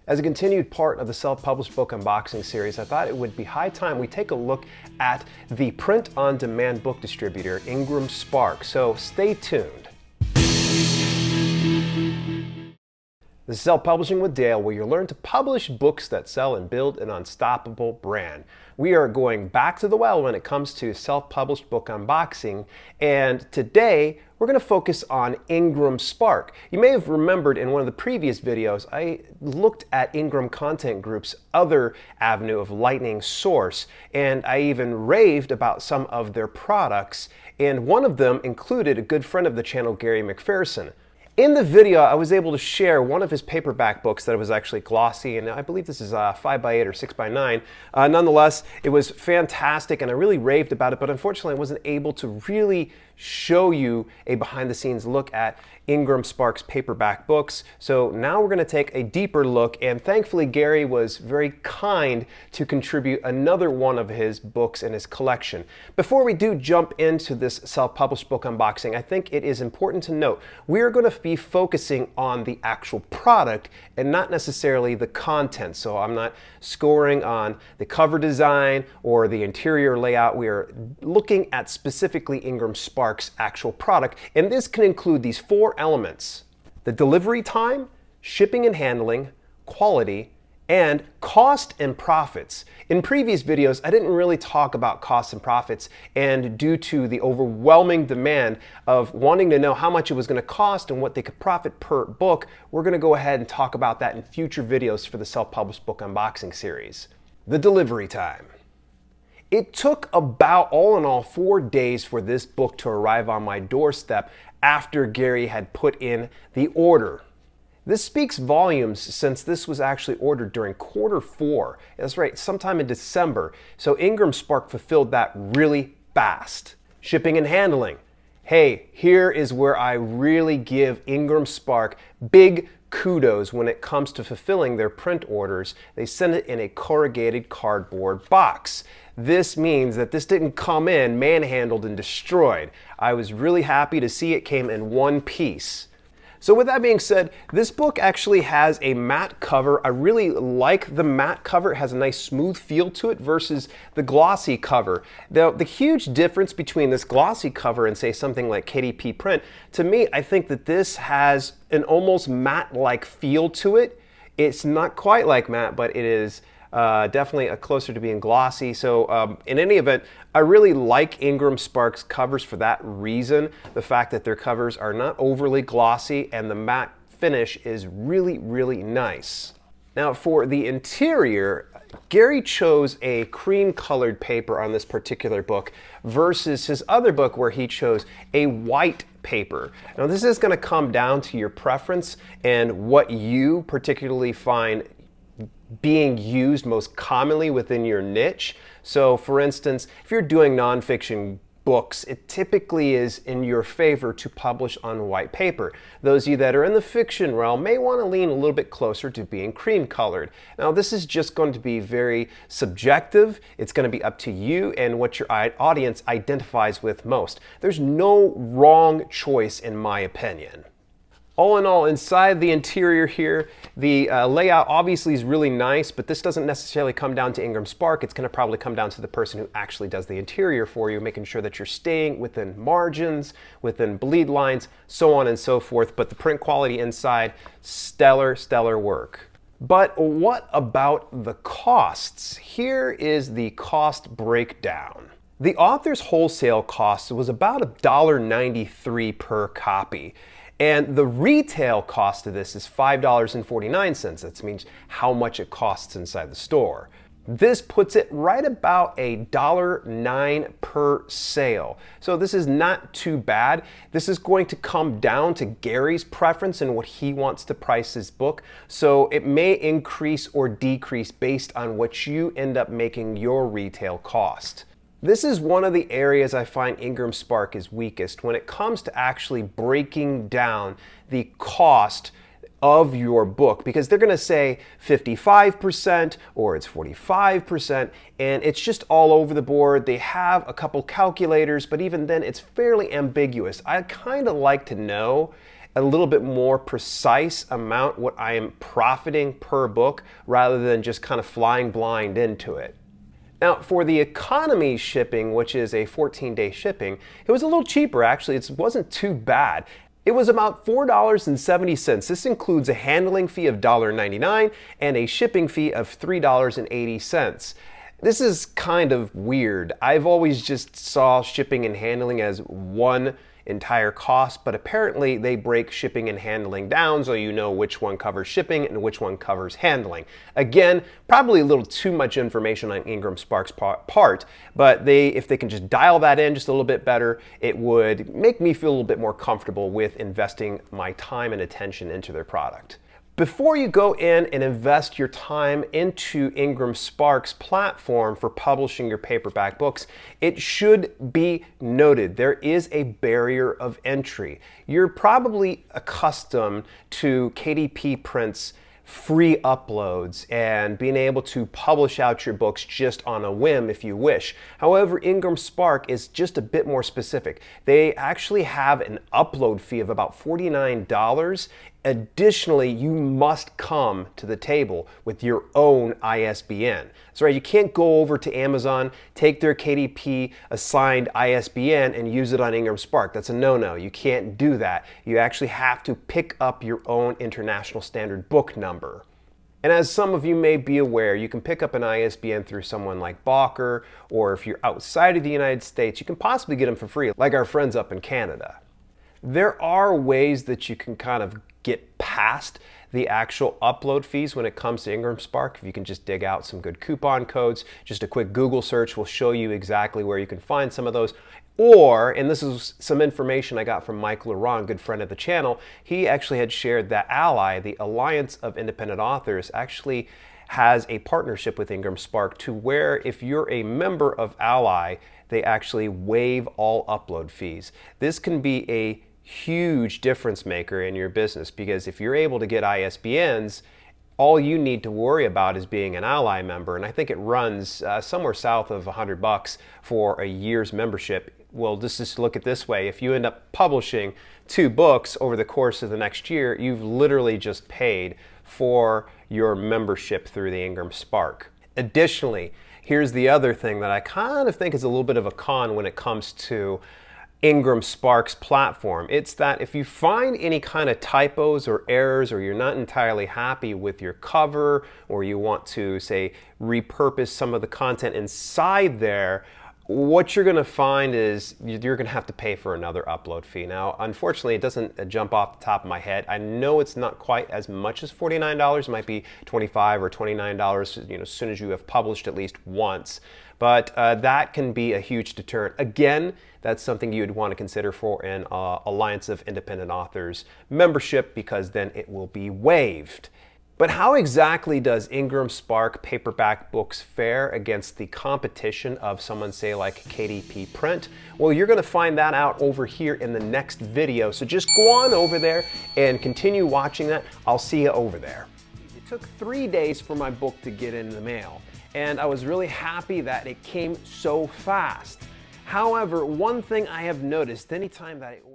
As a continued part of the self-published book unboxing series, I thought it would be high time we take a look at the print-on-demand book distributor, Ingramspark, so stay tuned. This is Self-Publishing with Dale, where you learn to publish books that sell and build an unstoppable brand. We are going back to the well when it comes to self-published book unboxing, and today we're going to focus on Ingramspark. You may have remembered in one of the previous videos, I looked at Ingram Content Group's other avenue of lightning source, and I even raved about some of their products, and one of them included a good friend of the channel, Gary McPherson. In the video, I was able to share one of his paperback books that was actually glossy, and I believe this is 5x8 or 6x9. Nonetheless, it was fantastic, and I really raved about it, but unfortunately I wasn't able to really show you a behind-the-scenes look at Ingramspark's paperback books. So now we're going to take a deeper look, and thankfully Gary was very kind to contribute another one of his books in his collection. Before we do jump into this self-published book unboxing, I think it is important to note we are going to be focusing on the actual product and not necessarily the content. So I'm not scoring on the cover design or the interior layout. We are looking at specifically Ingramspark's actual product, and this can include these four elements: the delivery time, shipping and handling, quality, and cost and profits. In previous videos, I didn't really talk about costs and profits, and due to the overwhelming demand of wanting to know how much it was going to cost and what they could profit per book, we're going to go ahead and talk about that in future videos for the self-published book unboxing series. The delivery time. It took about, all in all, 4 days for this book to arrive on my doorstep after Gary had put in the order. This speaks volumes since this was actually ordered during Q4. That's right, sometime in December. So Ingramspark fulfilled that really fast. Shipping and handling. Hey, here is where I really give Ingramspark big kudos when it comes to fulfilling their print orders. They send it in a corrugated cardboard box. This means that this didn't come in manhandled and destroyed. I was really happy to see it came in one piece. So with that being said, this book actually has a matte cover. I really like the matte cover. It has a nice smooth feel to it versus the glossy cover. The huge difference between this glossy cover and say something like KDP Print, to me, I think that this has an almost matte-like feel to it. It's not quite like matte, but it is definitely closer to being glossy. So in any event, I really like Ingramspark's covers for that reason. The fact that their covers are not overly glossy and the matte finish is really, really nice. Now for the interior, Gary chose a cream colored paper on this particular book versus his other book where he chose a white paper. Now this is going to come down to your preference and what you particularly find being used most commonly within your niche. So for instance, if you're doing nonfiction books, it typically is in your favor to publish on white paper. Those of you that are in the fiction realm may want to lean a little bit closer to being cream colored. Now this is just going to be very subjective. It's going to be up to you and what your audience identifies with most. There's no wrong choice in my opinion. All in all, inside the interior here, the layout obviously is really nice, but this doesn't necessarily come down to Ingramspark. It's going to probably come down to the person who actually does the interior for you, making sure that you're staying within margins, within bleed lines, so on and so forth. But the print quality inside, stellar, stellar work. But what about the costs? Here is the cost breakdown. The author's wholesale cost was about $1.93 per copy. And the retail cost of this is $5.49. That means how much it costs inside the store. This puts it right about $1.09 per sale. So this is not too bad. This is going to come down to Gary's preference and what he wants to price his book. So it may increase or decrease based on what you end up making your retail cost. This is one of the areas I find Ingramspark is weakest when it comes to actually breaking down the cost of your book, because they're going to say 55% or it's 45%, and it's just all over the board. They have a couple calculators, but even then it's fairly ambiguous. I kind of like to know a little bit more precise amount what I am profiting per book rather than just kind of flying blind into it. Now, for the economy shipping, which is a 14-day shipping, it was a little cheaper actually. It wasn't too bad. It was about $4.70. This includes a handling fee of $1.99 and a shipping fee of $3.80. This is kind of weird. I've always just saw shipping and handling as one entire cost, but apparently they break shipping and handling down so you know which one covers shipping and which one covers handling. Again, probably a little too much information on Ingramspark's part, but if they can just dial that in just a little bit better, it would make me feel a little bit more comfortable with investing my time and attention into their product. Before you go in and invest your time into Ingramspark's platform for publishing your paperback books, it should be noted there is a barrier of entry. You're probably accustomed to KDP Print's free uploads and being able to publish out your books just on a whim if you wish. However, Ingramspark is just a bit more specific. They actually have an upload fee of about $49. Additionally, you must come to the table with your own ISBN. That's right, you can't go over to Amazon, take their KDP assigned ISBN and use it on Ingramspark. That's a no-no. You can't do that. You actually have to pick up your own International Standard Book number. And as some of you may be aware, you can pick up an ISBN through someone like Barker, or if you're outside of the United States, you can possibly get them for free, like our friends up in Canada. There are ways that you can kind of get past the actual upload fees when it comes to Ingramspark. If you can just dig out some good coupon codes, just a quick Google search will show you exactly where you can find some of those. Or, and this is some information I got from Mike Laurent, good friend of the channel, he actually had shared that Ally, the Alliance of Independent Authors, actually has a partnership with Ingramspark to where if you're a member of Ally, they actually waive all upload fees. This can be a huge difference maker in your business, because if you're able to get ISBNs, all you need to worry about is being an Ally member, and I think it runs somewhere south of $100 for a year's membership. Well, just look at it this way. If you end up publishing 2 books over the course of the next year, you've literally just paid for your membership through the Ingramspark. Additionally, here's the other thing that I kind of think is a little bit of a con when it comes to Ingramspark's platform. It's that if you find any kind of typos or errors, or you're not entirely happy with your cover, or you want to, say, repurpose some of the content inside there, what you're going to find is you're going to have to pay for another upload fee. Now, unfortunately, it doesn't jump off the top of my head. I know it's not quite as much as $49. It might be $25 or $29, as soon as you have published at least once. But that can be a huge deterrent. Again, that's something you would want to consider for an Alliance of Independent Authors membership, because then it will be waived. But how exactly does Ingramspark paperback books fare against the competition of someone, say, like KDP Print? Well, you're going to find that out over here in the next video. So just go on over there and continue watching that. I'll see you over there. It took 3 days for my book to get in the mail, and I was really happy that it came so fast. However, one thing I have noticed anytime that I order